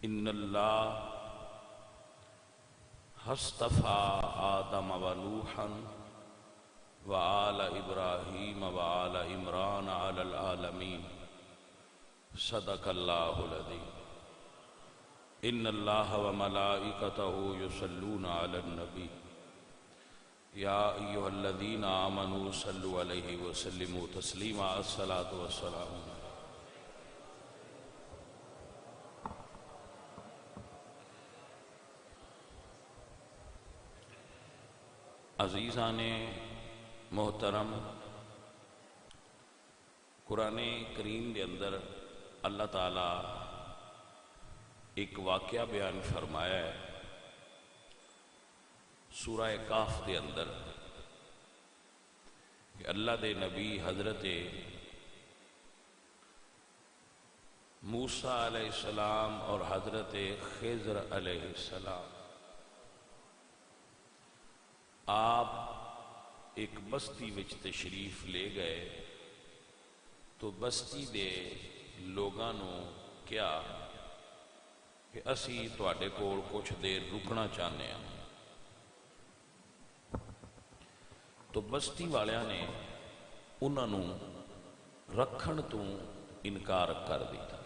ان اللہ اصطفى آدم ونوحا وآل ابراہیم وآل عمران علی العالمین صدق اللہ العظیم ان اللہ وملائکتہ یصلون علی النبی یا ایھا الذین آمنوا صلوا علیہ وسلموا تسلیما الصلاۃ والسلام عزیزان محترم، قرآن کریم کے اندر اللہ تعالیٰ ایک واقعہ بیان فرمایا ہے سورہ کہف کے اندر کہ اللہ دے نبی حضرت موسیٰ علیہ السلام اور حضرت خضر علیہ السلام آپ ایک بستی وچ تشریف لے گئے تو بستی دے لوگاں نو کیا کہ اسی تواڈے کول کچھ دیر رکنا چاہنے ہیں، تو بستی والیاں نے انہاں نو رکھن تو انکار کر دیا۔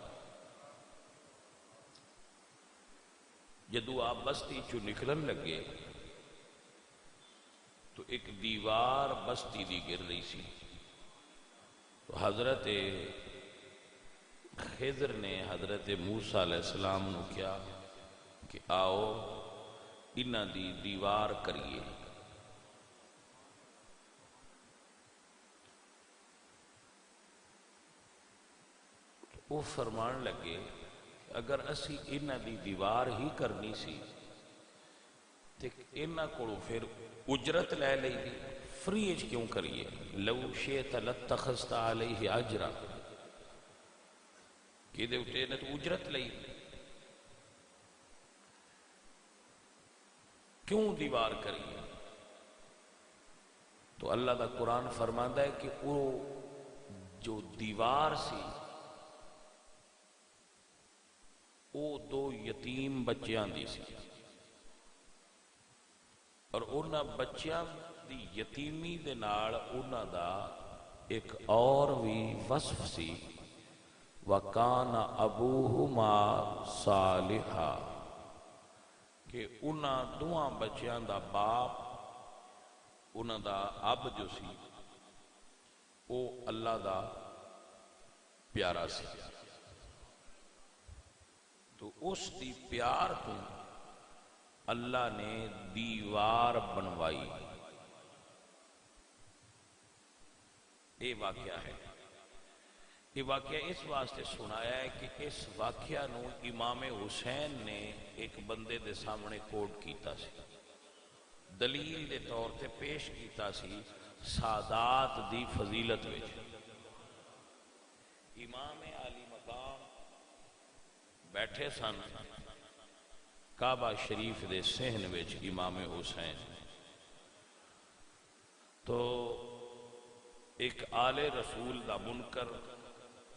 جدو آپ بستی چو نکلن لگے تو ایک دیوار بستی دی گر رہی سی، تو حضرت خضر نے حضرت موسیٰ علیہ السلام نو کیا کہ آؤ انہاں دی دیوار کریے۔ وہ فرمان لگے اگر اسی انہاں دی دیوار ہی کرنی سی تے انہاں کولوں پھر اجرت لے لئی دی، فری اچ کیوں کریے؟ لو شئت لاتخذت علیہ اجرا، کہ دے اٹھے نے تو اجرت لئی، کیوں دیوار کریے؟ تو اللہ دا قرآن فرماندا ہے کہ وہ جو دیوار سی وہ دو یتیم بچیاں دی سی، اور انہاں بچیاں دی یتیمی دے نال انہاں دا ایک اور بھی وصف سی، وَكَانَ أَبُوهُمَا صَالِحًا، کہ انہاں دوہاں بچیاں دا باپ انہاں دا اب جو سی وہ اللہ دا پیارا سی، تو اس دی پیار تو اللہ نے دیوار بنوائی۔ یہ واقعہ ہے، یہ واقعہ اس واسطے سنایا ہے کہ اس واقعہ نو امام حسین نے ایک بندے دے سامنے کوٹ کیتا سی، دلیل دے طور تے پیش کیتا سی سادات دی فضیلت وچ۔ امام علی مقام بیٹھے سن کعبہ شریف دے صحن وچ امام حسین، تو ایک آل رسول دا منکر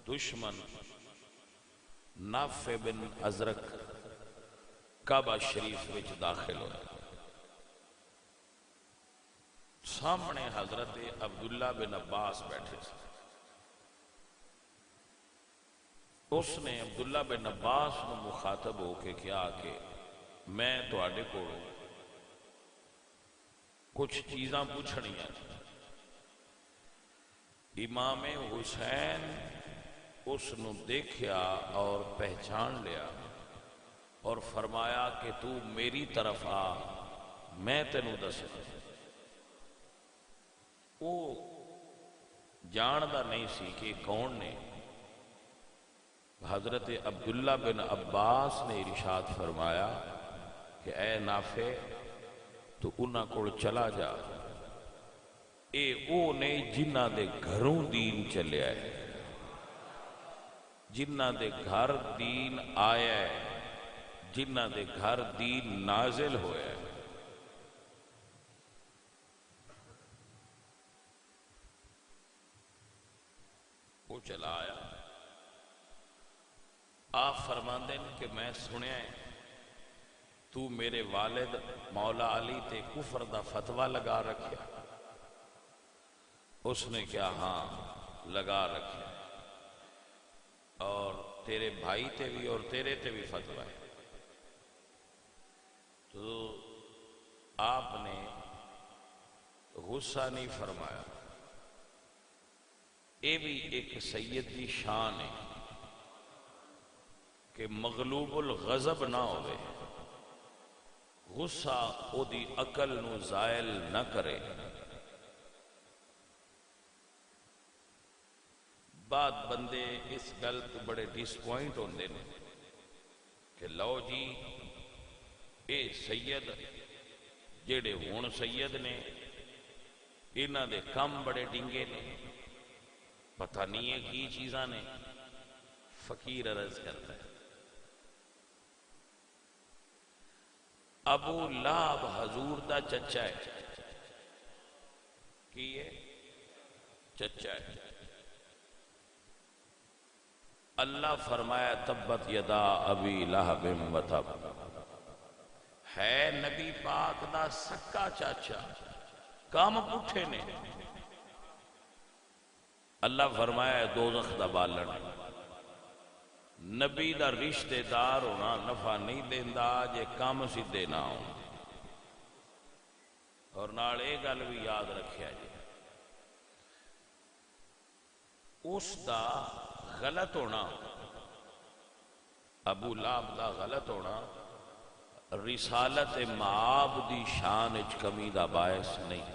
دشمن نافع بن ازرق کعبہ شریف وچ داخل ہویا، سامنے حضرت عبداللہ بن عباس بیٹھے تھے۔ اس نے عبداللہ بن عباس کو مخاطب ہو کے کیا کہ میں تواڈے کول کچھ چیزاں پوچھنی ہیں۔ امام حسین اس نو دیکھیا اور پہچان لیا اور فرمایا کہ تو میری طرف آ، میں تینوں دسنا۔ وہ جاندا نہیں سی کہ کون نے۔ حضرت عبداللہ بن عباس نے ارشاد فرمایا کہ اے نافع تو انہاں کول چلا جا، اے او نے جنہ دے گھروں دین چلیا ہے، جنہ دے گھر دین آیا ہے، جنہ دے گھر دین نازل ہویا ہے۔ وہ چلا آیا، آپ فرماندے ہیں کہ میں سنیا ہے تو میرے والد مولا علی تے کفر دا فتوہ لگا رکھیا؟ اس نے کہا ہاں لگا رکھیا، اور تیرے بھائی تے بھی اور تیرے تے بھی فتوہ ہے۔ تو آپ نے غصہ نہیں فرمایا۔ یہ بھی ایک سید کی شان ہے کہ مغلوب الغضب نہ ہوئے، غصہ او دی عقل نو زائل نہ کرے۔ بعد بندے اس گل تو بڑے ڈس پوائنٹ ہوندے نے کہ لو جی اے سید جڑے ہون سید نے انہاں دے کم بڑے ڈنگے نے، پتہ نہیں ہے کی چیزاں نے۔ فقیر عرض کرتا ہے ابو لہب حضور دا چچا ہے، کی ہے؟ چچا ہے۔ اللہ فرمایا تبت یدا ابی لہب و تب، ہے نبی پاک دا سکا چاچا، کام پٹھے نے۔ اللہ فرمایا دوزخ دا بالن، نبی دا رشتہ دار ہونا نفع نہیں دیندا جے کام سیدھے نہ ہون۔ اور نال اے گل بھی یاد رکھیا جی اس دا غلط ہونا، ابو لہب دا غلط ہونا رسالت معاب دی شان اچ کمی دا باعث نہیں۔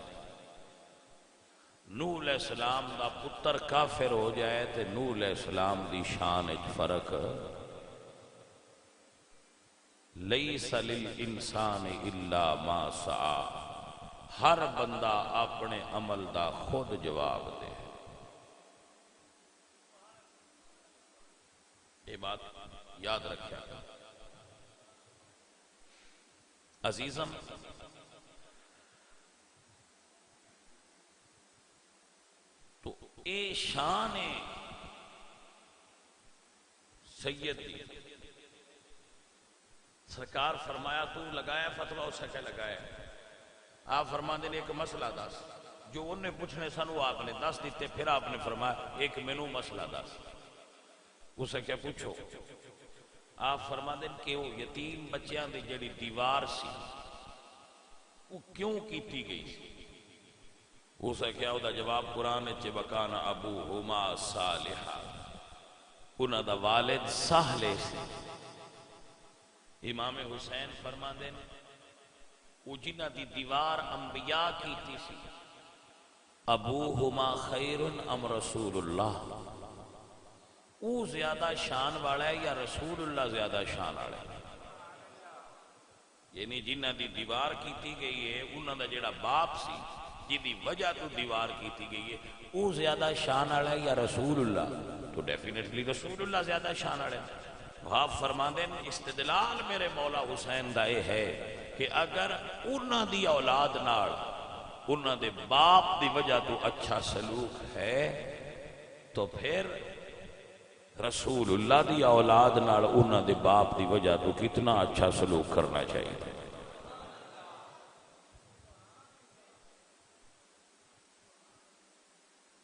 نوح علیہ السلام دا پتر کافر ہو جائے تے نوح علیہ السلام دی شان اچ فرق۔ لیس للانسان الا ما سعی، ہر بندہ اپنے عمل دا خود جواب دے۔ یہ بات یاد رکھیا عزیزم۔ تو اے شان سید دی، سرکار فرمایا تو لگایا فتوہ؟ اس سے لگایا۔ آپ فرما دیں ایک مسئلہ دس، جو انہیں پوچھنے سنو آپ نے دس دیتے، پھر آپ نے فرمایا ایک مینوں مسئلہ دس۔ اسے کیا پوچھو؟ آپ فرما دیں کہ وہ یتیم بچیاں دی جڑی دیوار سی وہ کیوں کیتی گئی سی؟ اسے کیا ہوتا جواب قرآن چے وکان ابوہما صالحا، انہاں دا والد صالح سی۔ امام حسین فرما دیں وہ جنہ دی دیوار انبیاء کیتی سی، ابوہما خیر ام رسول اللہ، وہ زیادہ شان والا ہے یا رسول اللہ زیادہ شان والا ہے؟ یعنی جنہ دی دیوار کیتی گئی ہے انہوں دا جڑا باپ سی جی وجہ تو دیوار کیتی گئی ہے وہ زیادہ شان والا ہے یا رسول اللہ؟ تو ڈیفینیٹلی رسول اللہ زیادہ شان والا ہے۔ آپ فرما دیں استدلال میرے مولا حسین دا یہ ہے کہ اگر انہوں دی اولاد نال انہوں دے باپ دی وجہ تو اچھا سلوک ہے تو پھر رسول اللہ دی اولاد نال انہاں دے باپ دی وجہ تو کتنا اچھا سلوک کرنا چاہیے۔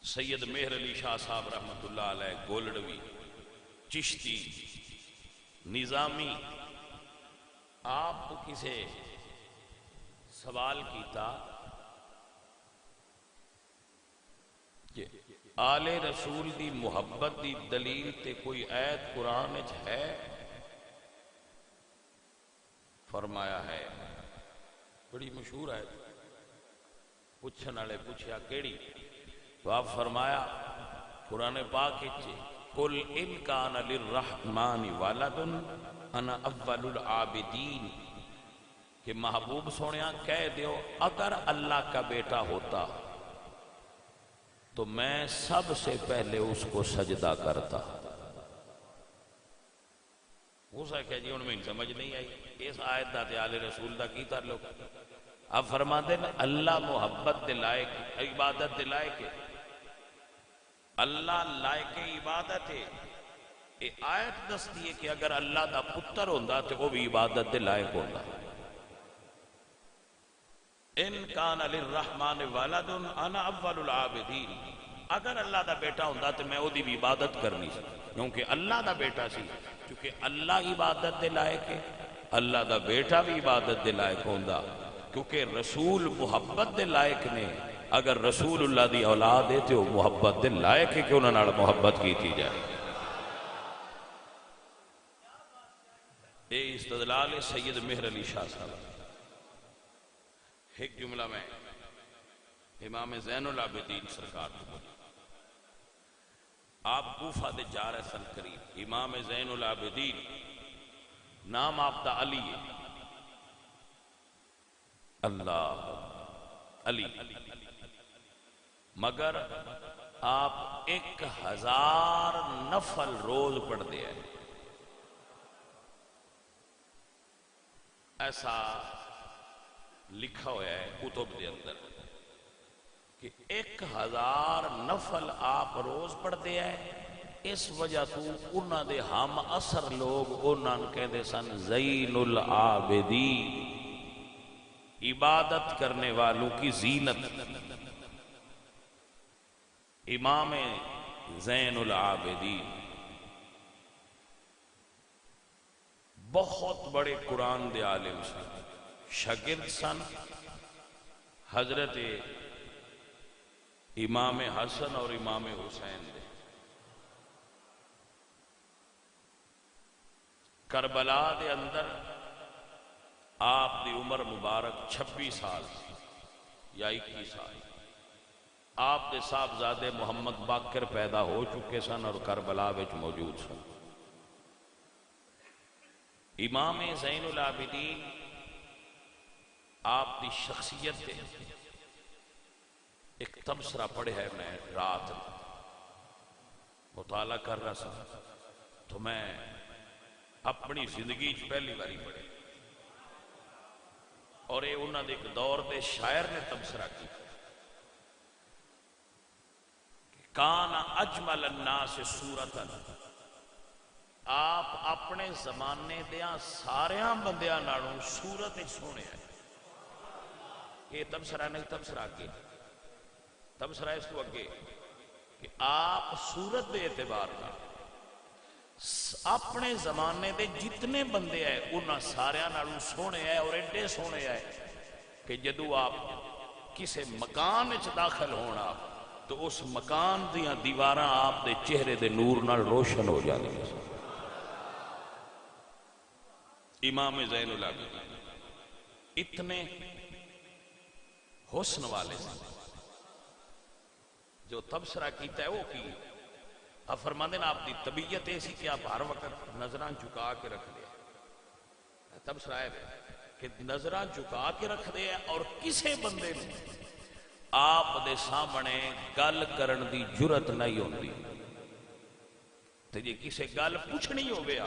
سید مہر علی شاہ صاحب رحمت اللہ علیہ گولڑوی چشتی نظامی، آپ کسے سوال کیتا کہ آل رسول دی محبت دی دلیل تے کوئی آیت قرآن وچ ہے؟ فرمایا ہے، بڑی مشہور ہے، پوچھن والے پوچھیا کیڑی؟ تو آپ فرمایا قرآن پاک وچ قل ان کان للرحمن ولد انا اول العابدین، کہ محبوب سونیا کہہ دیو اگر اللہ کا بیٹا ہوتا تو میں سب سے پہلے اس کو سجدہ کرتا۔ ہو سکتا جی ان میں سمجھ نہیں آئی اس آیت دا تے آل رسول دا کی تعلق؟ اب فرما دیں اللہ محبت دے لائق عبادت دے لائق، اللہ لائق عبادت ہے، یہ آیت دستی ہے کہ اگر اللہ دا پتر ہوندا تو وہ بھی عبادت دے لائق ہوندا. ان کان للرحمن ولد انا اول العابدین، اگر اللہ دا بیٹا ہوندا تو میں دی بھی عبادت کرنی سی، کیونکہ اللہ دا بیٹا سی. کیونکہ اللہ عبادت دے لائق ہے، اللہ دا بیٹا بھی عبادت دے لائق ہوندا. کیونکہ رسول محبت دے لائق نے، اگر رسول اللہ دی اولاد ہے تو محبت دے لائق ہے کہ انہاں نال محبت کیتی جائے. اے استدلال سید مہر علی شاہ صاحب. ایک جملہ میں امام زین العابدین سرکار کو، آپ کوفہ دے جا رہے سن قریب، امام زین العابدین نام آپ دا علی ہے، اللہ علی، مگر آپ 1000 نفل روز پڑھ دے ہیں. ایسا لکھا ہوا ہے کتب دے اندر کہ 1000 نفل آپ روز پڑھ دے ہیں. اس وجہ تو انہاں دے ہم اثر لوگ انہاں کہتے سن زین العابدین، عبادت کرنے والوں کی زینت. امام زین العابدین بہت بڑے قرآن دے عالم سن، شاگرد سن حضرت امام حسن اور امام حسین دے. کربلا دے اندر آپ دی عمر مبارک 26 سال یا 21 سال. آپ دے صاحبزادے محمد باقر پیدا ہو چکے سن اور کربلا وچ موجود سن. امام زین العابدین آپ دی شخصیت دے ایک تبصرہ پڑھے ہے، میں رات مطالعہ کر رہا سا تو میں اپنی زندگی پہلی باری پڑھے، اور یہ انہوں نے ایک دور دے شاعر نے تبصرہ کی، کان اجمل الناس صورتاً، آپ اپنے زمانے دیاں ساریاں بندیاں نالوں صورت سونے ہیں. یہ تبصرہ نہیں، تبصرہ آگے، تبصرہ اس کو اگے کہ آپ صورت دے اعتبار کا اپنے زمانے دے جتنے بندے ہیں انہاں ساریاں نالوں سونے ہیں، اور ایڈے سونے ہیں کہ جدو آپ کسے مکان وچ داخل ہونا تو اس مکان دیاں دیواراں آپ دے چہرے دے نور نال روشن ہو جانے. امام زین العابدین اتنے حسن والے ہیں. جو تبصرہ کیتا ہے وہ کی آپ فرماندے نا، آپ دی طبیعت ایسی کہ آپ ہر وقت نظران چکا کے رکھ دے. تبصرہ ہے کہ نظران چکا کے رکھ دے اور کسے بندے میں آپ دے سامنے گل کرن دی جرت نہیں ہوندی. تو جی کسے گل پوچھنی ہو گیا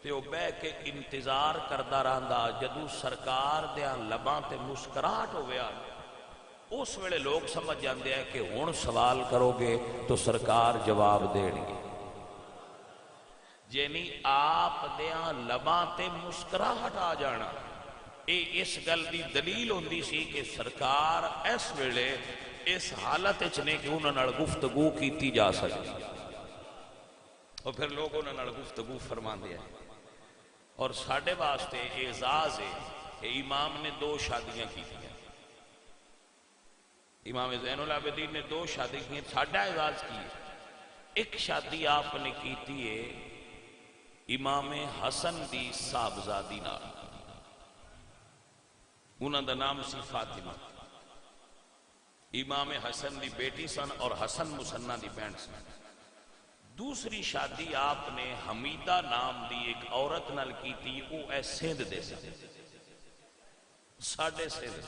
تو بہ کے انتظار کردہ رہندا جدو سرکار دیاں لباں تے مسکراہٹ ہو گیا، اس ویلے لوگ سمجھ جاندے ہیں کہ ہن سوال کرو گے تو سرکار جواب دین گے. یعنی آپ دیاں لباں تے مسکراہٹ آ جانا یہ اس گل دی دلیل ہوندی سی کہ سرکار اس ویلے اس حالت وچ نے کہ انہاں نال گفتگو کیتی جا سکتی، اور پھر لوگ انہاں نال گفتگو فرماندے ہیں. اور ساڈے واسطے اعزاز ہے کہ امام نے 2 شادیاں کی تھیں. امام زین العابدین نے 2 شادی کی، ساڈا اعزاز کی. ایک شادی آپ نے کیتی ہے امام حسن دی صاحبزادی نال، انہاں دا نام سی فاطمہ. امام حسن دی بیٹی سن اور حسن مسنہ دی بہن سن. دوسری شادی آپ نے حمیدہ نام دی ایک عورت نال کی تھی، وہ اے سندھ دے سن، ساڈے سندھ،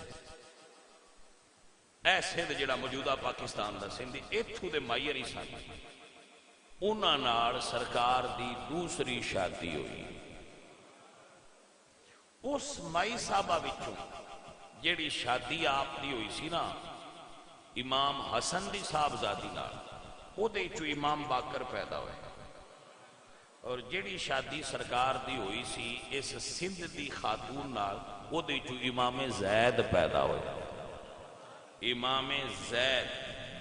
اے سندھ جڑا موجودہ پاکستان دا سندھ، ایتھوں دے مائر ہی سن. انہاں نال سرکار دی دوسری شادی ہوئی. اس مائی صاحبہ وچوں جیڑی شادی آپ دی ہوئی سی نا امام حسن دی صاحبزادی نال، او دے وچوں امام باقر پیدا ہوئے. اور جیڑی شادی سرکار دی ہوئی سی اس سندھ دی خاتون نال او دے چو امام زید پیدا ہوئے، امام زید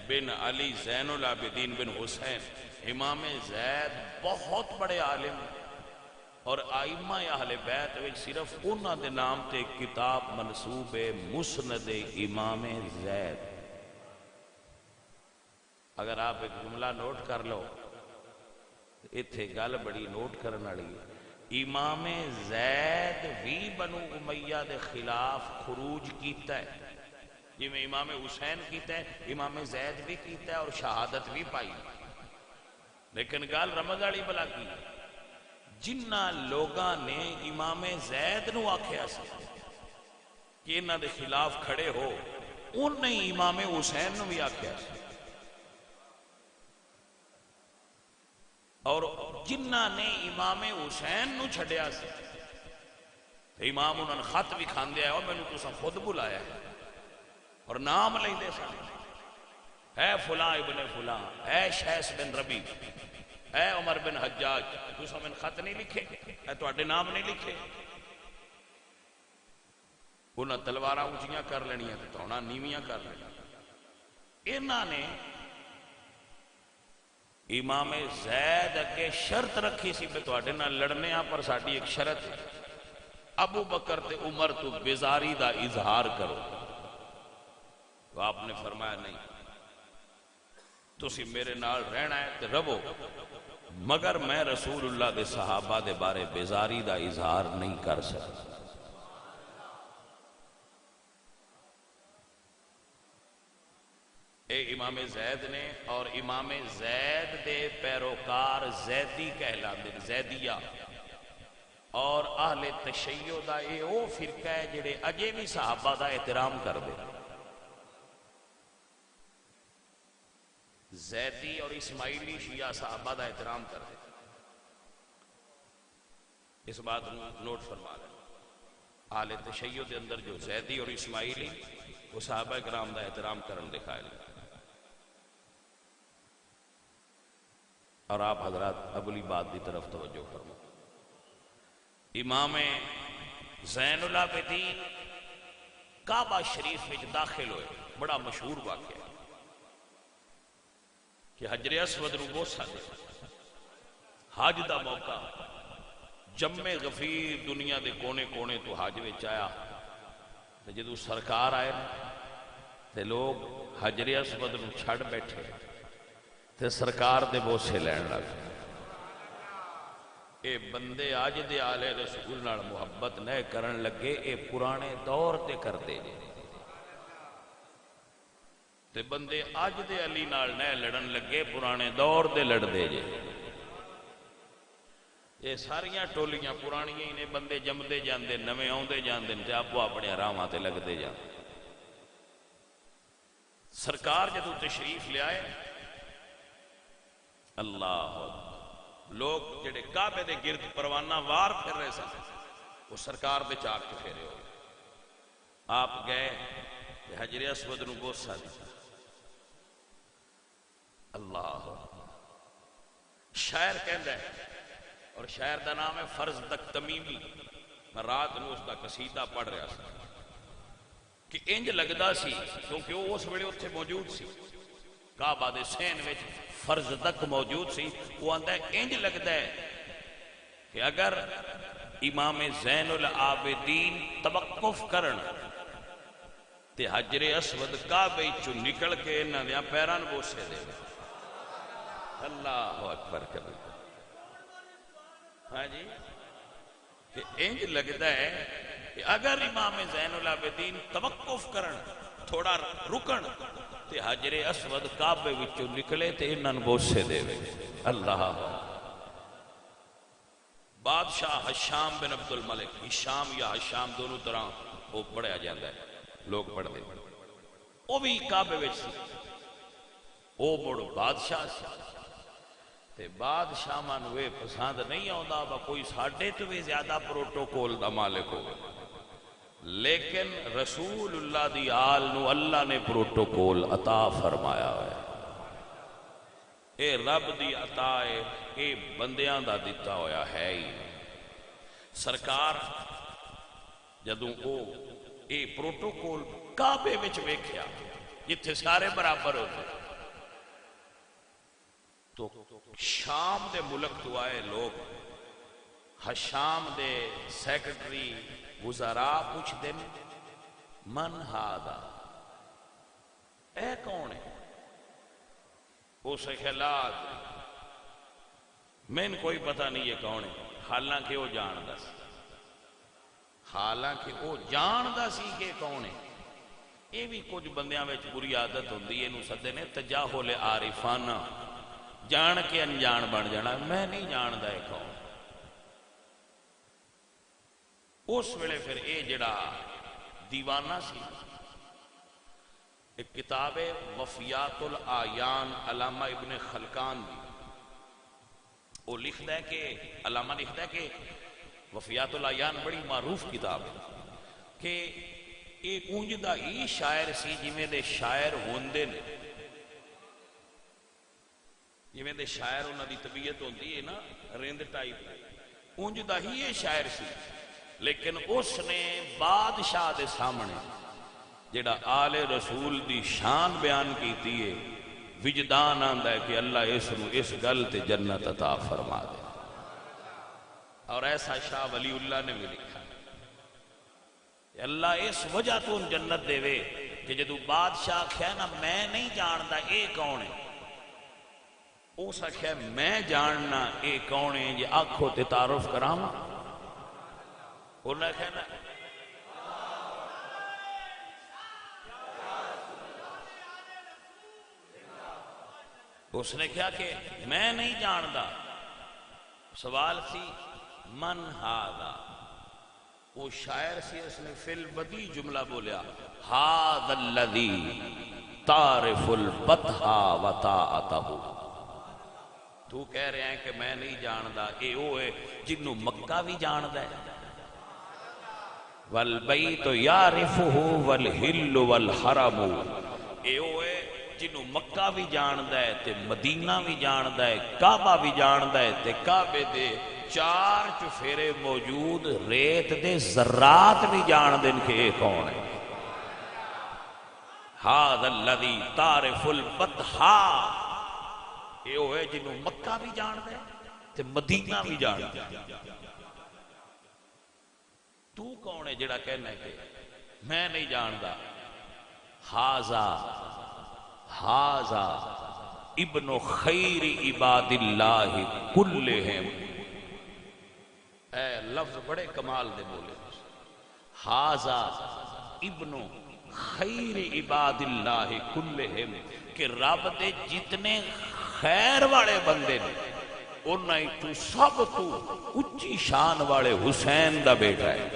بن علی زین العابدین بن حسین۔ امام زید بہت بڑے عالم اور آئمہ اہل بیت وچ صرف انہاں دے نام تے کتاب منسوب ہے، مسند امام زید۔ اگر آپ ایک جملہ نوٹ کر لو، اتھے گل بڑی نوٹ کرنے والی ہے، امام زید بھی بنو امیہ دے خلاف خروج کیتا ہے، جی میں امام حسین کیتا ہے امام زید بھی کیتا ہے اور شہادت بھی پائی، لیکن گل رمض والی بلا کی جنہ لوگاں نے امام زید نو آکھیا سی کہ انہاں دے خلاف کھڑے ہو، انہیں امام حسین نو بھی آکھیا سی، اور جنہ نے امام حسین نو چھڑیا سی امام انہوں نے خط بھی کھان دیا ہے اور میں نے تو خود بلایا ہے اور نام لے دے سکتے، اے فلاں ابن فلاں، اے شیس بن ربی، اے عمر بن حجاج، تو میں خط نہیں لکھے، اے تو اڈے نام نہیں لکھے۔ انہاں تلواراں اونچیاں کر لینی ہیں تو انہاں نیویاں کر لینی۔ انہاں نے امام زید کے شرط رکھی سی پہ تو اڈے نہ لڑنے ہاں، پر ساڑھی ایک شرط ہے، ابو بکر تے عمر تو بیزاری دا اظہار کرو۔ تو آپ نے فرمایا نہیں، تسی میرے نال رہنا ہے تے رہو، مگر میں رسول اللہ دے صحابہ دے بارے بیزاری دا اظہار نہیں کر سکتا۔ اے امام زید نے، اور امام زید دے پیروکار زیدی کہلاندے، زیدیہ، اور اہل تشیع دا اے او فرقہ ہے جڑے اجے بھی صحابہ دا احترام کر دے۔ زیدی اور اسماعیلی شیعہ صحابہ دا احترام کر دے، اس بات نوٹ فرما لیں۔ اہل تشیع دے اندر جو زیدی اور اسماعیلی وہ صحابہ کرام دا احترام کرن دکھائے لیں۔ اور آپ حضرات اگلی بات دی طرف توجہ فرمائیں۔ امام زین العابدین کعبہ شریف میں داخل ہوئے، بڑا مشہور واقعہ ہے کہ حجر اسود نو بوسا دے، حج دا موقع، جمع غفیر دنیا دے کونے کونے تو حج وچ آیا، تے جدوں سرکار آئے تے لوگ حجر اسود نو چھڑ بیٹھے تے سرکار دے بوسے لین لگ، اے بندے آج دے آلے رسول نال محبت نہ کرن لگے، اے پرانے دور تے کر دے جے، تے بندے آج دے علی نال نہ لڑن لگے، پرانے دور دے لڑ دے جے۔ یہ ساریاں ٹولیاں پرانیاں ہی نے، بندے جمدے جاندے، نویں آوندے جاندے، تے آپ اپنے آراماں تے لگ دے جاندے۔ سرکار جدوں تشریف لے آئے، اللہ لوگ جڑے کعبے دے گرد پروانہ وار پھر رہے سن، وہ سرکار دے چاک کے پھیرے ہوئے۔ آپ گئے کہ حجر اسود نو بوسا دیتا، اللہ شاعر کہندا ہے، اور شاعر دا نام ہے فرض تک تمیمی، میں رات نو اس دا قصیدہ پڑھ رہا سا کہ انج لگدا سی، کیونکہ وہ اس ویلے اتھے موجود سی، کعبہ دے سین وچ فرض تک موجود سی، وہ آندا ہے انج لگدا ہے کہ اگر امام زین العابدین توقف کرن تے حجر اسود کعبے چوں نکل کے انہاں دے پیراں نوں بوسے دے۔ اللہ اکبر کبیر، ہاں جی، کہ انج لگدا ہے کہ اگر امام زین العابدین توقف کرن، تھوڑا رکن، تے حجر اسود کعبے وچوں نکلے تے انہاں نوں بوسے دے۔ اللہ بادشاہ حشام بن عبد الملک، ہشام یا حشام دونوں طرح وہ پڑھیا جاتا ہے، لوگ پڑھ دے، وہ بھی کعبے وچ سی، وہ مڑ بادشاہ سی، تے بادشاہ مانو یہ پسند نہیں آندا با کوئی ساڈے تو بھی زیادہ پروٹوکول دا مالک ہو، لیکن رسول اللہ دی آل نو اللہ نے پروٹوکول عطا فرمایا ہے۔ اے رب دی عطا ہے، اے بندیاں دا دتا ہویا ہے ہی۔ سرکار جدوں او اے پروٹوکول کعبے وچ ویکھیا جتھے سارے برابر ہوتے، تو شام دے ملک تو آئے لوگ شام دے سیکرٹری وزراء پوچھ دیں من ہادا، اے کون ہے؟ اسے خیالات میں کوئی پتہ نہیں یہ کون ہے، حالانکہ وہ جاندا سی، حالانکہ وہ جاندا سی کہ کون ہے۔ یہ بھی کچھ بندیاں وچ بری عادت ہوندی ہے، انہوں سدے نے تجاہل عارفانہ، جان کے انجان بن جانا، میں نہیں جاندا ہے کون۔ اس ویلے پھر اے جڑا دیوانہ سی، ایک کتاب ہے وفیات الآیان علامہ ابن خلکان دی، وہ لکھتا ہے کہ علامہ لکھتا ہے کہ وفیات الآیان بڑی معروف کتاب ہے کہ ایک اونجدہ ہی شاعر سی جویں دے شاعر ہوندے نے، جویں دے شاعر انہاں دی طبیعت ہوندی ہے نا رند ٹائپ، اونجدہ ہی یہ شاعر سی، لیکن اس نے بادشاہ دے سامنے جڑا آل رسول دی شان بیان کیتی ہے، وجدان آندا ہے کہ اللہ اس گل تے جنت عطا فرما دے۔ اور ایسا شاہ ولی اللہ نے بھی لکھا کہ اللہ اس وجہ تو ان جنت دے وے کہ جدو بادشاہ کہے نا میں نہیں جاندا اے کون ہے، اس آخیا میں جاننا اے کون ہے، یہ آنکھوں تے تعارف کراواں، انہوں نے کہنا اس نے کہا کہ میں نہیں جاندا، سوال سی من ہادا، وہ شاعر سی، اس نے فی البدی جملہ بولیا ہاذا الذی تعرف البطحا وطاعتہ، تو کہہ رہے ہیں کہ میں نہیں جاندا، اے وہ ہے جنہوں مکہ بھی جاندا ہے، والبیت یعرفہ والحل والحرم، اے وہ ہے جنہوں مکہ بھی جاندا ہے تے مدینہ بھی جاندا ہے، کعبہ بھی جاندا ہے تے کعبے دے چار چفیرے موجود ریت دے ذرات بھی جان دیں کہ یہ کون ہے۔ ھذا الذی تعرف البطحا، یہ وہ ہے جنہوں مکہ بھی جاندا ہے تے مدینہ بھی جاندا ہے۔ تو کون ہے جڑا کہنا ہے کہ میں نہیں جاندا؟ ھذا ابن خیر عباد اللہ کلہم، اے لفظ بڑے کمال دے بولے، ھذا ابن خیر عباد اللہ کلہم، کہ رب دے جتنے خیر والے بندے نے انہاں تو سب تو اچھی شان والے حسین دا بیٹا ہے۔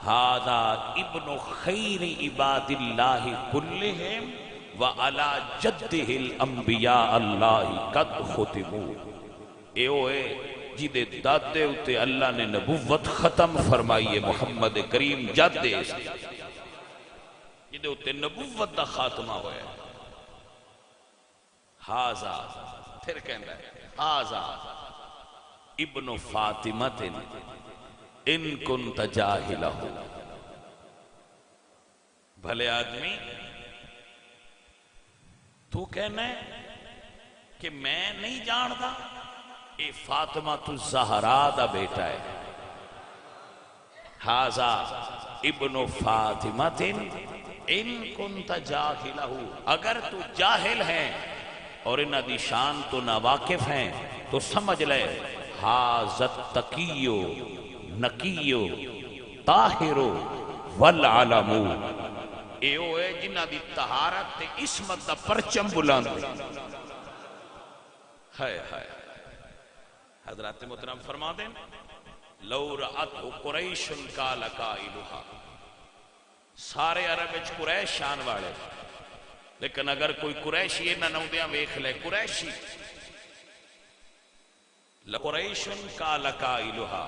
ھذا ابن خیر عباد اللہ کلہم وعلی جدہ الانبیاء اللہ قد ختموا، اے ہوئے جدے دادے اتے اللہ نے نبوت ختم فرمائی ہے، محمد کریم جدے اس جدے اتے نبوت دا خاتمہ ہوئے۔ ھذا پھر کہندا ہے ھذا ابن فاطمہ ان کنت جاہلہ، بھلے آدمی تو کہنا ہے کہ میں نہیں جانتا، اے فاطمہ الزہرا دا بیٹا ہے۔ ھذا ابن فاطمہ ان کنت جاہلہ، اگر تو جاہل ہے اور انہاں دی شان تو ناواقف ہیں تو سمجھ لے ھذا التقی نقی طاہر والعلم، اے وہ ہے جنہاں دی طہارت تے عصمت دا پرچم بلند ہے۔ حضرات محترم فرما دیں لو رأتہ قریش قال قائلھا، سارے عرب وچ قریش شان والے، لیکن اگر کوئی قریشی انہاں نودیاں ویکھ لے، قریشی قریش قال قائلھا،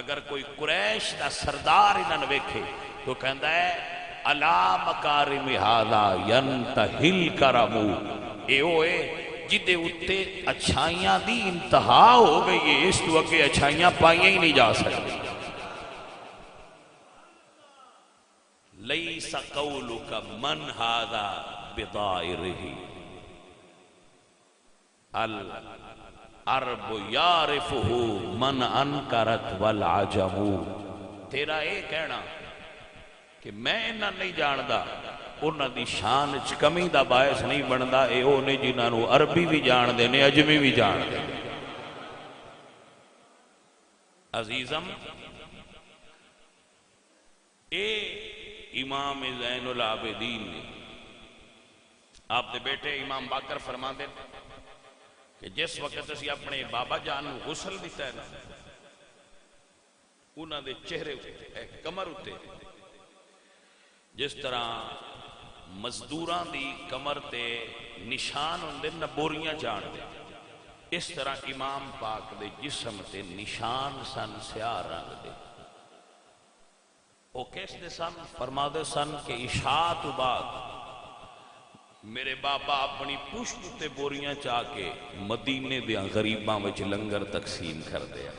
اگر کوئی قریش دا سردار انہاں ویکھے تو کہندا ہے الا مکارم ھذا ینتہی الکرم، اے ہوئے جدے اتے اچھائیاں دی انتہا ہو گئی ہے، اس تو اگے اچھائیاں پائیاں ہی نہیں جا سکتی۔ لیس قولک من ھذا بضائرہ العرب یعرفہ من انکرت والعجم، تیرا اے کہنا کہ میں انہاں نہیں جاندا انہاں دی شان چ کمی دا باعث نہیں بندا، اے او نے جنہاں نو عربی بھی جان دے نے عجمی بھی جان دے۔ عزیزم اے امام زین العابدین نے آپ دے بیٹے امام باقر فرما دے کہ جس وقت اسی اپنے بابا جان نو غسل دیتا ہے نا، انہاں دے چہرے اتے کمر اتے جس طرح مزدوراں دی کمر تے نشان ہوندے نہ بوریاں جان دے، اس طرح امام پاک دے جسم تے نشان سن سیاہ رنگ دے۔ وہ کیس دے سن؟ فرما دے سن کہ عشاء تو بعد میرے بابا اپنی پشت تے بوریاں چاہ کے مدینے دیاں غریباں وچ لنگر تقسیم کر دیا،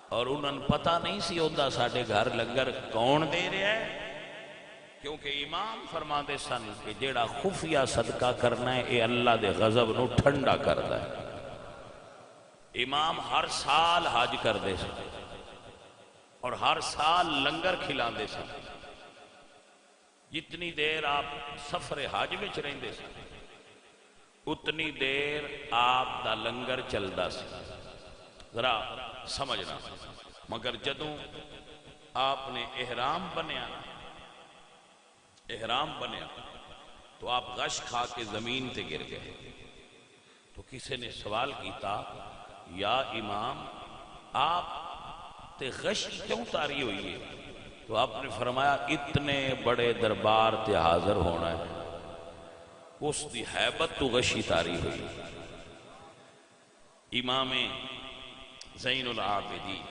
اور انہوں نے پتہ نہیں سی ہوتا ساڑھے گھر لنگر کون دے رہا ہے، کیونکہ امام فرما دے سن کہ جیڑا خفیہ صدقہ کرنا ہے اے اللہ دے غضب نو ٹھنڈا کرتا ہے۔ امام ہر سال حج کر دے سن اور ہر سال لنگر کھلا دے سن، جتنی دیر آپ سفر حج وچ رہندے سن اتنی دیر آپ دا لنگر چلدا سی، ذرا سمجھنا۔ مگر جدوں آپ نے احرام بنیا تو آپ غش کھا کے زمین تے گر گئے، تو کسی نے سوال کیتا یا امام آپ تے غش کیوں تاری ہوئی ہے؟ تو آپ نے فرمایا اتنے بڑے دربار تے حاضر ہونا ہے، اس دی حیبت تو غشی تاری ہوئی۔ امام زین العابدین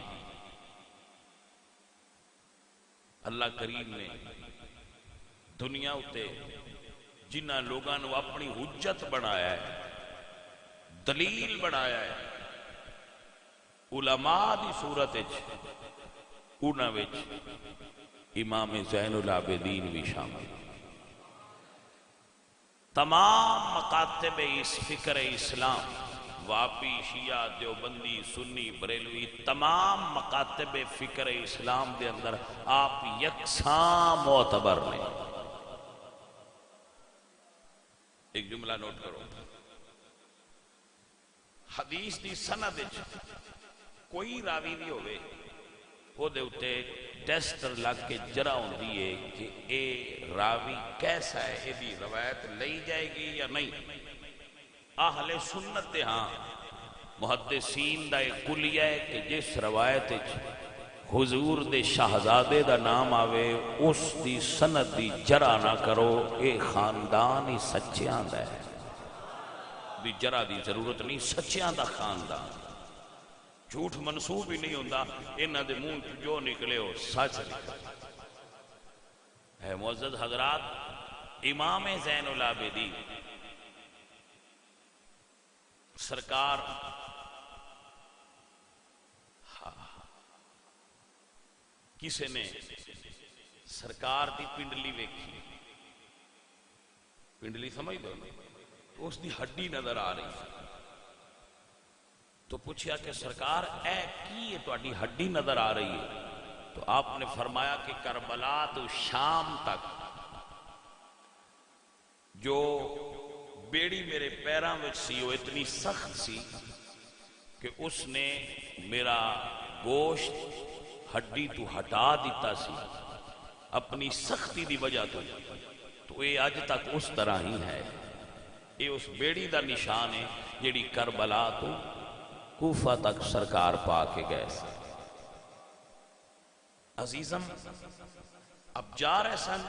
اللہ کریم نے دنیا اتے جنہ لوگاں نو اپنی حجت بنایا ہے، دلیل بنایا ہے، علماء دی صورت انہاں وچ امام زین العابدین بھی شامل۔ تمام مکاتب اس فکر اسلام، وابی، شیعہ، دیوبندی، سنی، بریلوی، تمام مکاتب فکر اسلام دے اندر آپ یکساں معتبر نے۔ ایک جملہ نوٹ کرو، حدیث دی سند کوئی راوی بھی ہوئے وہ دے اتے ٹیسٹر لگ کے جرا ہوندی ہے کہ اے راوی کیسا ہے، اے دی روایت لئی جائے گی یا نہیں۔ اہل سنت دے ہاں محدثین دا ایک کلیہ ہے کہ جس روایت حضور دے شہزادے دا نام آوے اس دی سند دی جرا نہ کرو، اے خاندان ہی سچیاں دا ہے، دی جرا دی ضرورت نہیں، سچیاں دا خاندان، جھوٹ منسوب ہی نہیں ہوندہ، انہاں دے منہ جو نکلے ہو سچ نکلے۔ اے معزز حضرات، امام زین العابدین سرکار کسے نے سرکار دی پنڈلی ویکھی، پنڈلی سمجھ دو، اس دی ہڈی نظر آ رہی، تو پوچھیا کہ سرکار اے کی ہے تواڈی ہڈی نظر آ رہی ہے؟ تو آپ نے فرمایا کہ کربلا تو شام تک جو بیڑی میرے پیراں وچ سی وہ اتنی سخت سی کہ اس نے میرا گوشت ہڈی تو ہٹا دیتا سی اپنی سختی دی وجہ تو یہ اج تک اس طرح ہی ہے۔ یہ اس بیڑی دا نشان ہے جیڑی کربلا تو کوفہ تک سرکار پا کے گئے سے۔ عزیزم اب جا رہے سن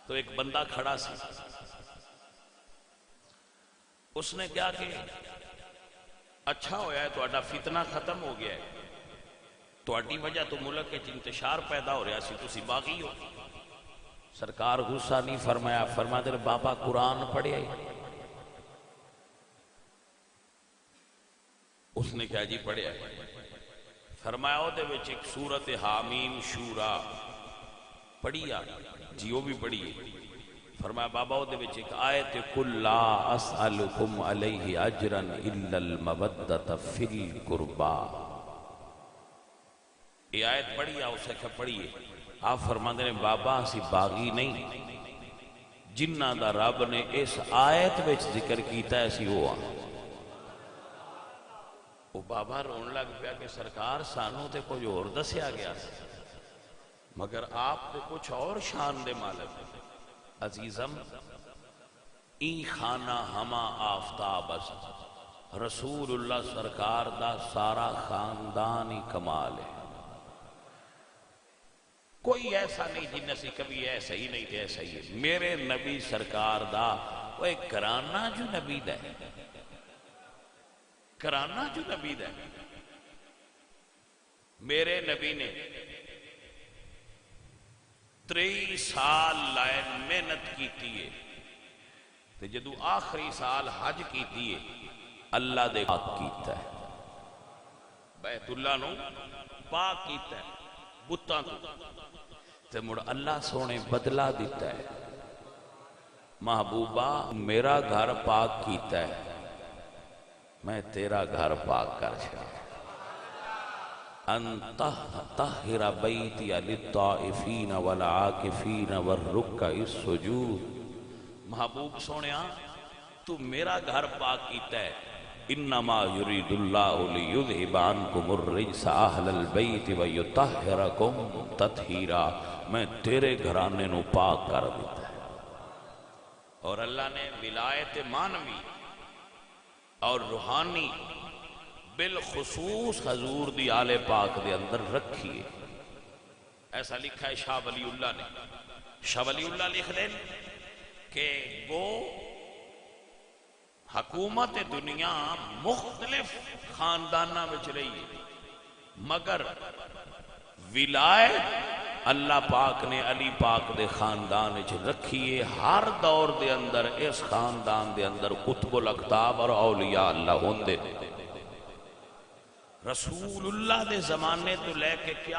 تو ایک بندہ کھڑا سی، اس نے کیا کہ اچھا ہویا ہے تہاڈا فتنہ ختم ہو گیا ہے، تہاڈی وجہ تو ملک کے انتشار پیدا ہو رہا سی، تسی باغی ہو۔ سرکار غصہ نہیں فرمایا، فرما دے بابا قرآن پڑھے اس نے کیا جی پڑھیا ہے؟ فرمایا او دے وچ ایک سورت حامیم شورا پڑھیا جی، وہ بھی پڑھیے۔ فرمایا بابا او دے وچ ایک آیت قل لا اسألکم علیہ اجرا الا المودۃ فی القربا، یہ آیت پڑھیا، اسے کہ پڑھیے۔ آپ فرماندے نے بابا اسی باغی نہیں، جنہ دا رب نے اس آیت وچ ذکر کیتا ہے اسی وہ ہاں۔ وہ بابا رون لگ پیا کہ سرکار سانوں تے کچھ اور دسیا گیا مگر آپ تے کچھ اور شان دے مالک۔ عزیزم این خانہ ہما آفتاب است، رسول اللہ سرکار دا سارا خاندانی کمال ہے، کوئی ایسا نہیں جن سے کبھی ایسا ہی نہیں تھے ایسا ہی ہے۔ میرے نبی سرکار دا وہ ایک کرانہ جو نبی دا ہے، کرانہ جو نبی دا ہے۔ میرے نبی نے 23 سال لائن محنت کی تیئے تے جدو آخری سال حج کی تیئے اللہ دے پاک کیتا ہے، بیت اللہ نو پاک کیتا ہے بتاں تو، تے مڑ اللہ سونے بدلہ دیتا ہے، محبوبہ میرا گھر پاک کیتا ہے میں تیرا گھر پاک کر چھا، ان طہر بیتی للطائفین والعاکفین والرکع السجود۔ محبوب سونیا تو میرا گھر پاک کیتا ہے، انما یرید اللہ لیذہب عنکم الرجس اہل البیت ویطہرکم تطہیرا، میں تیرے گھرانے نو پاک کر دیتا ہے۔ اور اللہ نے ولایت مانوی اور روحانی بالخصوص حضور دی آل پاک دے اندر رکھیے۔ ایسا لکھا ہے شاہ ولی اللہ نے، شاہ ولی اللہ لکھ دیں کہ وہ حکومت دنیا مختلف خاندانہ وچ رہی ہے مگر ولایت اللہ پاک نے علی پاک دے خاندان وچ رکھیے۔ ہر دور دے اندر اس خاندان دے اندر قطب الاقطاب اور اولیاء اللہ ہوندے، رسول اللہ دے زمانے تو لے کے کیا